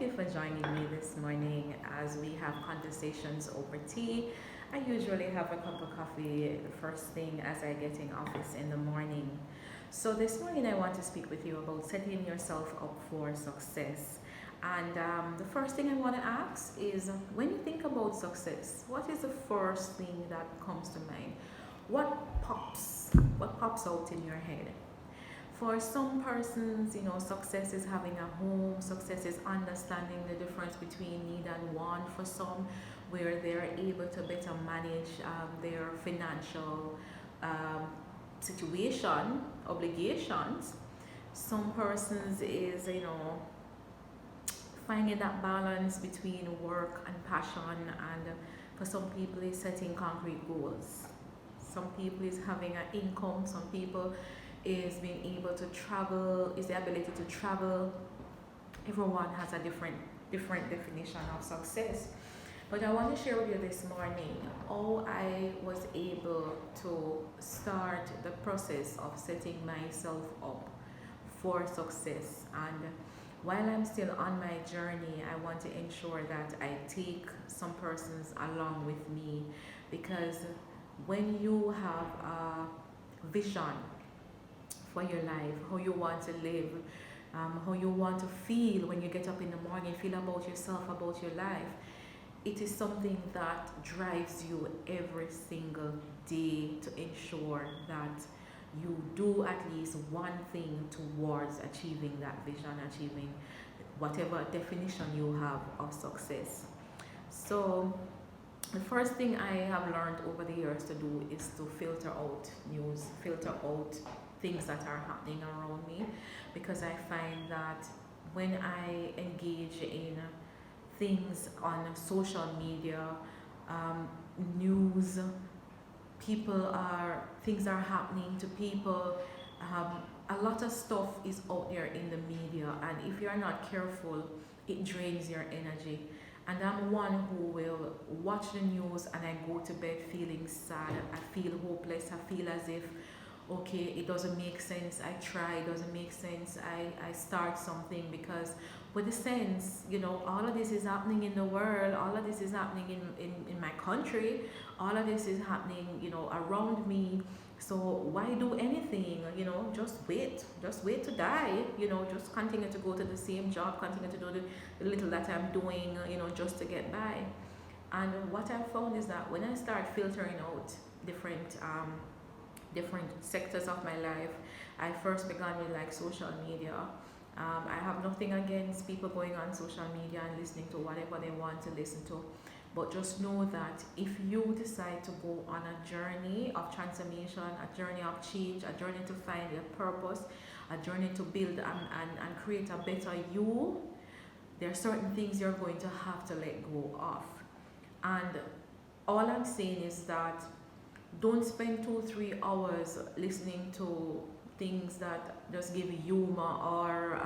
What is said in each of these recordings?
you for joining me this morning as we have conversations over tea. I usually have a cup of coffee the first thing as I get in office in the morning. So this morning I want to speak with you about setting yourself up for success. And the first thing I want to ask is when you think about success, what is the first thing that comes to mind? What pops? What pops out in your head? For some persons, success is having a home, success is understanding the difference between need and want for some, where they're able to better manage their financial um, situation, obligations. Some persons is, finding that balance between work and passion, and for some people is setting concrete goals. Some people is having an income, some people is being able to travel, is the ability to travel. Everyone has a different definition of success. But I want to share with you this morning how I was able to start the process of setting myself up for success. And while I'm still on my journey, I want to ensure that I take some persons along with me, because when you have a vision for your life, how you want to live, how you want to feel when you get up in the morning, feel about yourself, about your life. It is something that drives you every single day to ensure that you do at least one thing towards achieving that vision, achieving whatever definition you have of success. So the first thing I have learned over the years to do is to filter out news, filter out things that are happening around me, because I find that when I engage in things on social media, news, things are happening to people. A lot of stuff is out there in the media, and if you're not careful, it drains your energy. And I'm one who will watch the news and I go to bed feeling sad. I feel hopeless. I feel as if, okay, it doesn't make sense. I try, it doesn't make sense. I start something, because with the sense, all of this is happening in the world, all of this is happening in my country, all of this is happening, around me. So why do anything? Just wait to die, just continue to go to the same job, continue to do the little that I'm doing, just to get by. And what I found is that when I start filtering out different sectors of my life, I first began with like social media. I have nothing against people going on social media and listening to whatever they want to listen to. But just know that if you decide to go on a journey of transformation, a journey of change, a journey to find your purpose, a journey to build and create a better you, there are certain things you're going to have to let go of. And all I'm saying is that don't spend 2-3 hours listening to things that just give you humor, or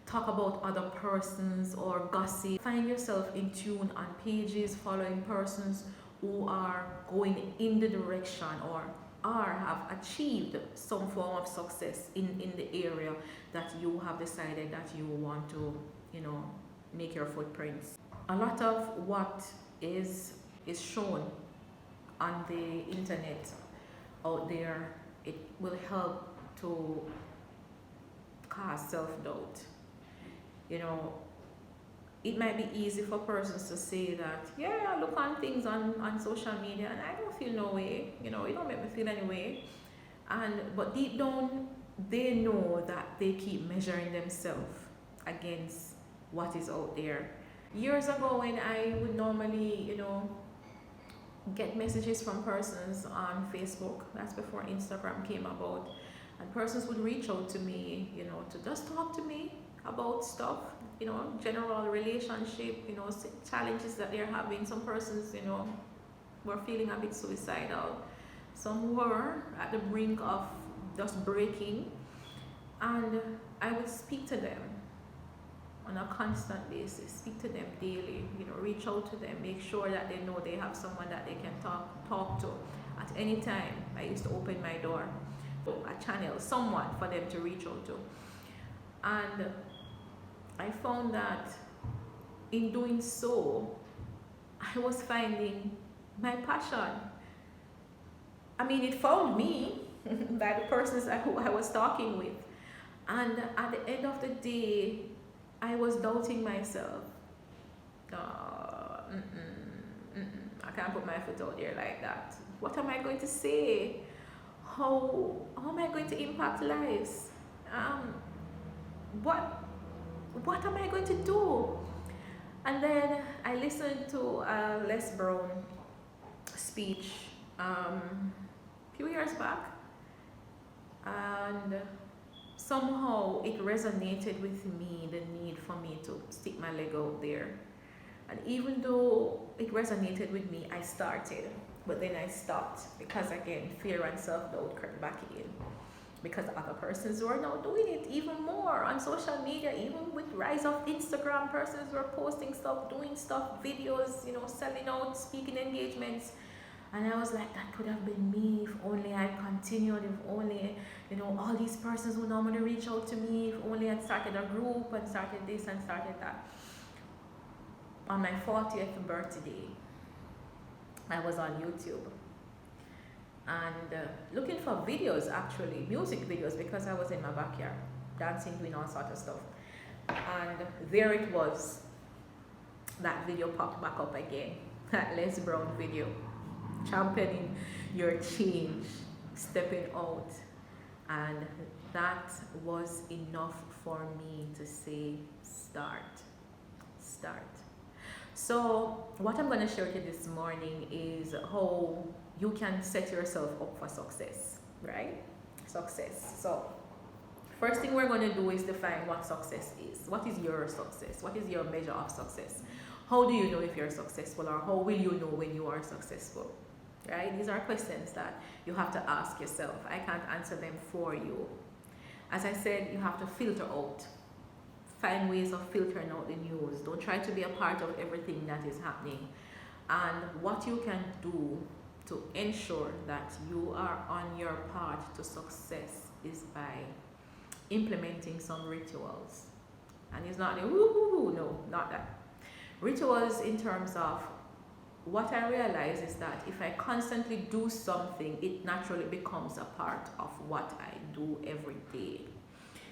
talk about other persons, or gossip. Find yourself in tune on pages, following persons who are going in the direction, or have achieved some form of success in the area that you have decided that you want to, make your footprints. A lot of what is shown on the internet out there, it will help to cause self-doubt. It might be easy for persons to say that, yeah, I look on things on social media and I don't feel no way, it don't make me feel any way. But deep down, they know that they keep measuring themselves against what is out there. Years ago, when I would normally, get messages from persons on Facebook, that's before Instagram came about, and persons would reach out to me, to just talk to me about stuff, general relationship, challenges that they're having. Some persons, were feeling a bit suicidal. Some were at the brink of just breaking. And I would speak to them on a constant basis, speak to them daily, reach out to them, make sure that they know they have someone that they can talk to at any time. I used to open my door, a channel, someone for them to reach out to. And I found that in doing so, I was finding my passion. I mean, it found me by the persons who I was talking with. And at the end of the day, I was doubting myself. I can't put my foot out there like that. What am I going to say? How am I going to impact lives? Um, what what am I going to do? And then I listened to Les Brown speech a few years back, and somehow it resonated with me, the need for me to stick my leg out there. And even though it resonated with me, I started, but then I stopped because again, fear and self-doubt crept back in. Because other persons were now doing it even more on social media, even with rise of Instagram, persons were posting stuff, doing stuff, videos, selling out, speaking engagements. And I was like, that could have been me if only I continued, if only, all these persons would normally reach out to me, if only I'd started a group and started this and started that. On my 40th birthday, I was on YouTube and looking for videos, actually, music videos, because I was in my backyard, dancing, doing all sorts of stuff. And there it was. That video popped back up again, that Les Brown video, championing your change, stepping out. And that was enough for me to say, start. So what I'm going to share with you this morning is how you can set yourself up for success, right? Success. So first thing we're going to do is define what success is. What is your success? What is your measure of success? How do you know if you're successful, or how will you know when you are successful? Right? These are questions that you have to ask yourself. I can't answer them for you. As I said, you have to filter out. Find ways of filtering out the news. Don't try to be a part of everything that is happening. And what you can do to ensure that you are on your path to success is by implementing some rituals. And it's not the woo-hoo-hoo, no, not that. Rituals in terms of what I realize is that if I constantly do something, it naturally becomes a part of what I do every day.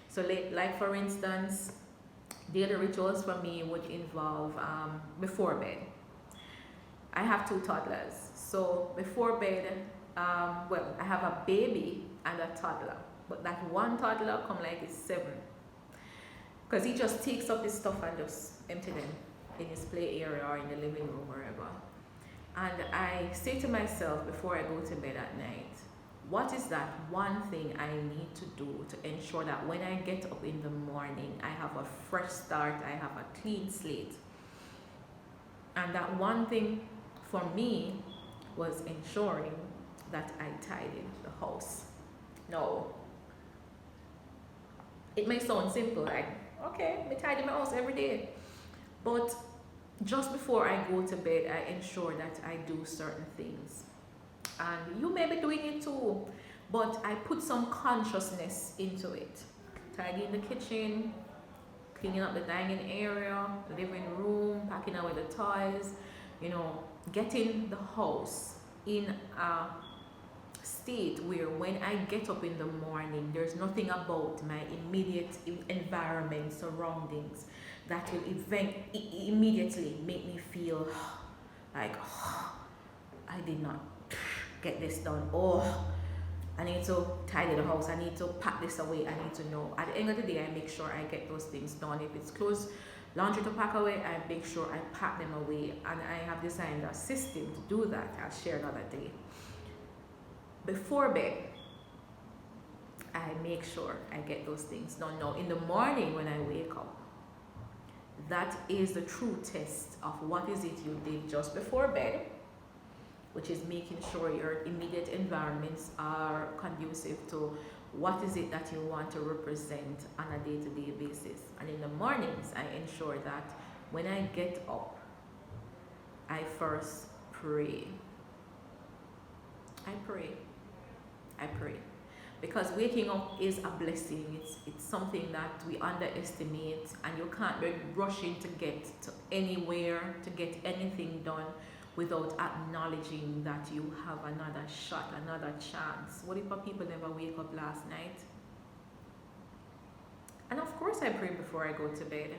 So like for instance, daily rituals for me would involve before bed. I have 2 toddlers. So before bed, I have a baby and a toddler. But that one toddler come like he's 7. Because he just takes up his stuff and just empty them in his play area or in the living room, wherever. And I say to myself before I go to bed at night, what is that one thing I need to do to ensure that when I get up in the morning, I have a fresh start, I have a clean slate? And that one thing for me was ensuring that I tidied the house. Now, it may sound simple, like, okay, I tidy my house every day. But just before I go to bed, I ensure that I do certain things. And you may be doing it too, but I put some consciousness into it. Tidying the kitchen, cleaning up the dining area, living room, packing away the toys, getting the house in a state where when I get up in the morning, there's nothing about my immediate environment, surroundings, that will immediately make me feel like, I did not get this done. I need to tidy the house, I need to pack this away, I need to know. At the end of the day, I make sure I get those things done. If it's clothes, laundry to pack away, I make sure I pack them away. And I have designed a system to do that. I'll share another day. Before bed, I make sure I get those things done. Now, in the morning when I wake up, that is the true test of what is it you did just before bed, which is making sure your immediate environments are conducive to what is it that you want to represent on a day-to-day basis. And in the mornings, I ensure that when I get up, I first pray. I pray. because waking up is a blessing. It's something that we underestimate, and you can't be rushing to get to anywhere, to get anything done without acknowledging that you have another shot, another chance. What if people never wake up last night? And of course I pray before I go to bed,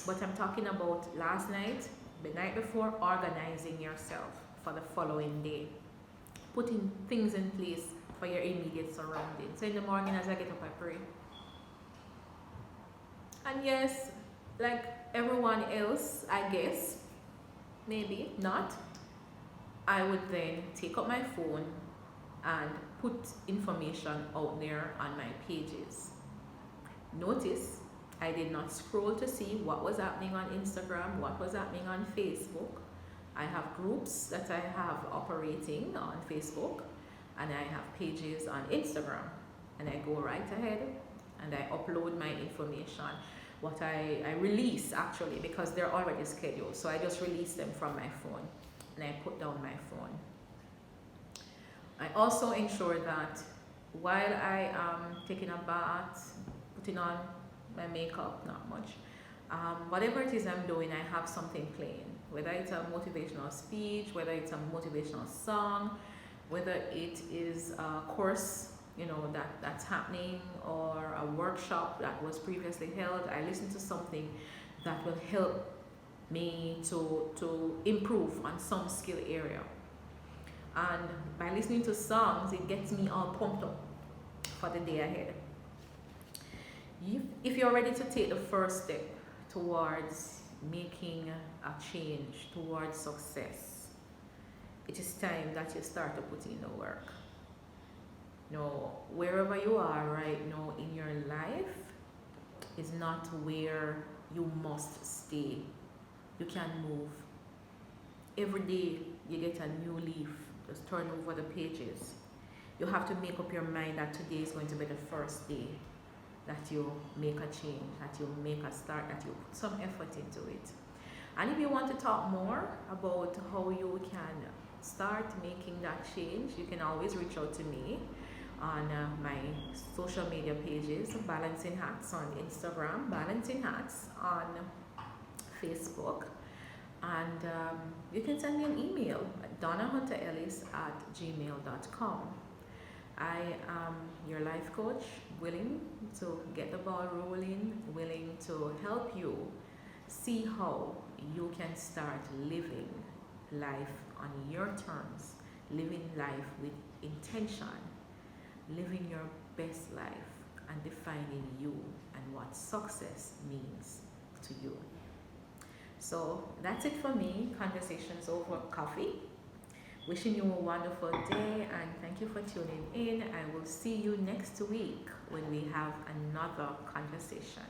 but I'm talking about last night, the night before, organizing yourself for the following day, putting things in place for your immediate surroundings. So in the morning as I get up, I pray. And yes, like everyone else, I guess, maybe not, I would then take up my phone and put information out there on my pages. Notice I did not scroll to see what was happening on Instagram, what was happening on Facebook. I have groups that I have operating on Facebook, and I have pages on Instagram, and I go right ahead and I upload my information. What I release, actually, because they're already scheduled, so I just release them from my phone and I put down my phone. I also ensure that while I am taking a bath, putting on my makeup, not much, whatever it is I'm doing, I have something playing, whether it's a motivational speech, whether it's a motivational song, whether it is a course, you know, that's happening, or a workshop that was previously held. I listen to something that will help me to improve on some skill area. And by listening to songs, it gets me all pumped up for the day ahead. If you're ready to take the first step towards making a change, towards success, it is time that you start to put in the work. No, wherever you are right now in your life is not where you must stay. You can move. Every day you get a new leaf. Just turn over the pages. You have to make up your mind that today is going to be the first day that you make a change, that you make a start, that you put some effort into it. And if you want to talk more about how you can start making that change, you can always reach out to me on my social media pages, Balancing Hats on Instagram, Balancing Hats on Facebook, and you can send me an email at donnahunterellis@gmail.com. I am your life coach, willing to get the ball rolling, willing to help you see how you can start living life on your terms, living life with intention, living your best life, and defining you and what success means to you. So that's it for me. Conversations over coffee. Wishing you a wonderful day, and thank you for tuning in. I will see you next week when we have another conversation.